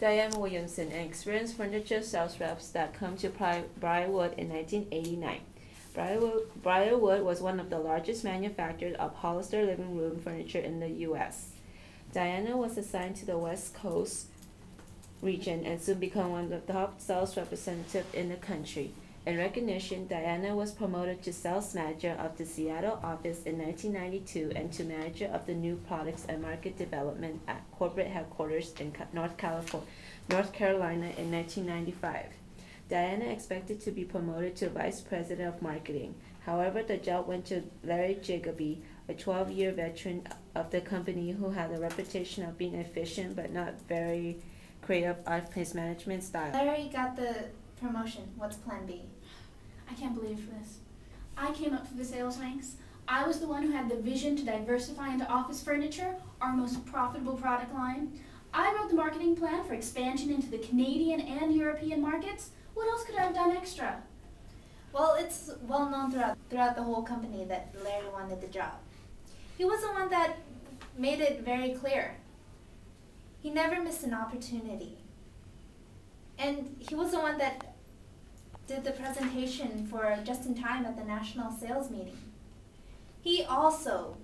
Diane Williamson, an experienced furniture sales rep that came to Briarwood in 1989. Briarwood was one of the largest manufacturers of Hollister living room furniture in the U.S. Diana was assigned to the West Coast region and soon became one of the top sales representatives in the country. In recognition, Diana was promoted to sales manager of the Seattle office in 1992 and to manager of the new products and market development at corporate headquarters in North Carolina in 1995. Diana expected to be promoted to vice president of marketing. However, the job went to Larry Jacoby, a 12-year veteran of the company who had a reputation of being efficient but not very creative of his management style. Larry got the promotion. What's plan B? I can't believe this. I came up through the sales ranks. I was the one who had the vision to diversify into office furniture, our most profitable product line. I wrote the marketing plan for expansion into the Canadian and European markets. What else could I have done extra? Well, it's well known throughout the whole company that Larry wanted the job. He was the one that made it very clear. He never missed an opportunity. And he was the one that did the presentation for Just in Time at the National Sales Meeting. He also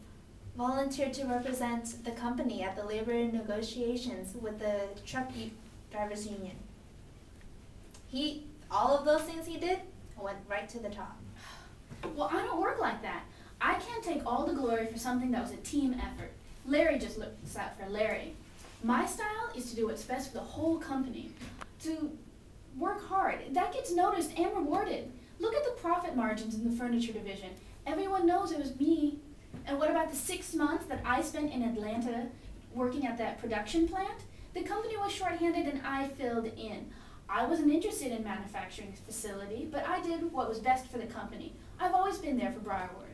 volunteered to represent the company at the labor negotiations with the truck drivers union. All of those things he did went right to the top. Well, I don't work like that. I can't take all the glory for something that was a team effort. Larry just looks out for Larry. My style is to do what's best for the whole company. To work hard. That gets noticed and rewarded. Look at the profit margins in the furniture division. Everyone knows it was me. And what about the 6 months that I spent in Atlanta working at that production plant? The company was shorthanded and I filled in. I wasn't interested in manufacturing facility, but I did what was best for the company. I've always been there for Briarwood.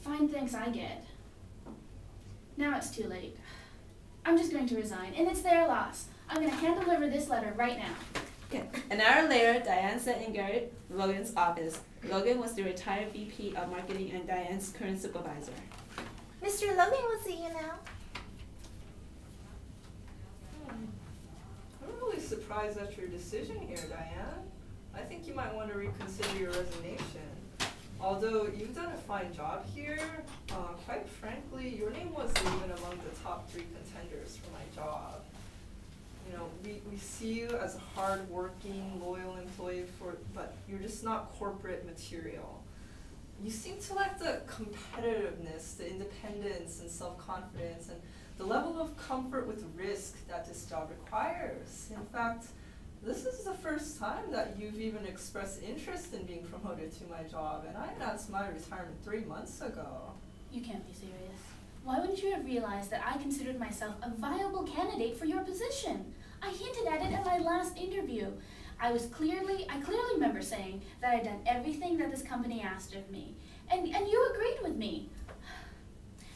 Fine thanks I get. Now it's too late. I'm just going to resign, and it's their loss. I'm going to hand-deliver this letter right now. Okay. An hour later, Diane sat in Gary Logan's office. Logan was the retired VP of Marketing and Diane's current supervisor. Mr. Logan will see you now. I'm really surprised at your decision here, Diane. I think you might want to reconsider your resignation. Although you've done a fine job here, quite frankly, your name wasn't even among the top 3 contenders for my job. You know, we see you as a hard-working, loyal employee, but you're just not corporate material. You seem to lack the competitiveness, the independence and self-confidence, and the level of comfort with risk that this job requires. In fact, this is the first time that you've even expressed interest in being promoted to my job, and I announced my retirement 3 months ago. You can't be serious. Why wouldn't you have realized that I considered myself a viable candidate for your position? I hinted at it at my last interview. I clearly remember saying that I'd done everything that this company asked of me. And you agreed with me.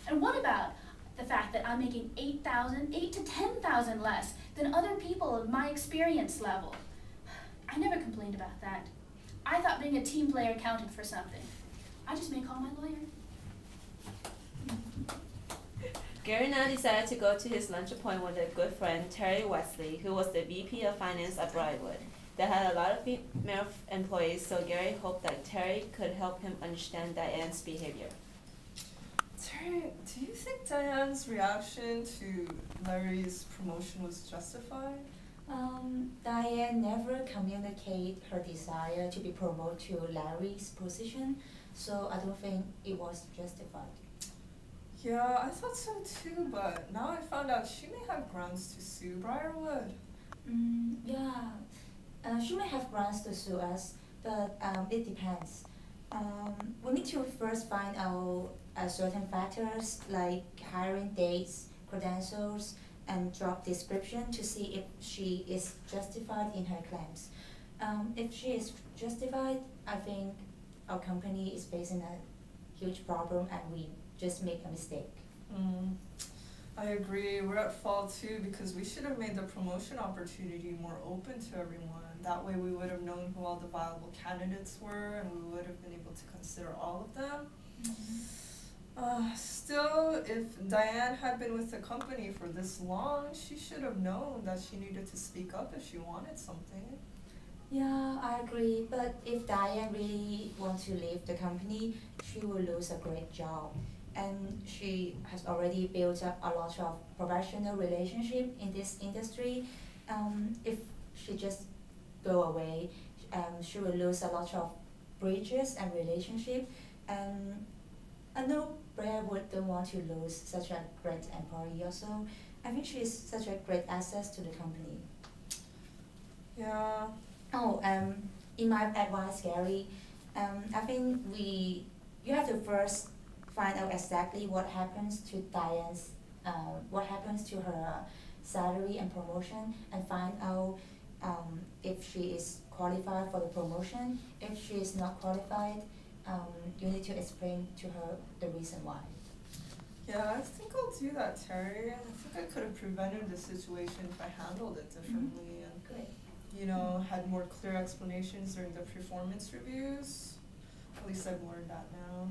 And what about the fact that I'm making $8 to $10,000 less than other people of my experience level? I never complained about that. I thought being a team player counted for something. I just may call my lawyer. Gary now decided to go to his lunch appointment with a good friend, Terry Wesley, who was the VP of Finance at Briarwood. They had a lot of female employees, so Gary hoped that Terry could help him understand Diane's behavior. Terry, do you think Diane's reaction to Larry's promotion was justified? Diane never communicated her desire to be promoted to Larry's position, so I don't think it was justified. Yeah, I thought so too, but now I found out she may have grounds to sue Briarwood. She may have grounds to sue us, but it depends. We need to first find out certain factors like hiring dates, credentials, and job description to see if she is justified in her claims. If she is justified, I think our company is facing a huge problem and we just make a mistake. I agree. We're at fault too because we should have made the promotion opportunity more open to everyone. That way we would have known who all the viable candidates were and we would have been able to consider all of them. Still, if Diane had been with the company for this long, she should have known that she needed to speak up if she wanted something. Yeah, I agree. But if Diane really wants to leave the company, she will lose a great job. And she has already built up a lot of professional relationship in this industry. If she just go away, she will lose a lot of bridges and relationship. And I know Briarwood don't want to lose such a great employee also. I think she is such a great asset to the company. Yeah. Oh, in my advice, Gary, I think you have to first find out exactly what happens to Diane's, what happens to her salary and promotion, and find out if she is qualified for the promotion. If she is not qualified, you need to explain to her the reason why. Yeah, I think I'll do that, Terry. I think I could have prevented the situation if I handled it differently and, Great. had more clear explanations during the performance reviews. At least I've learned that now.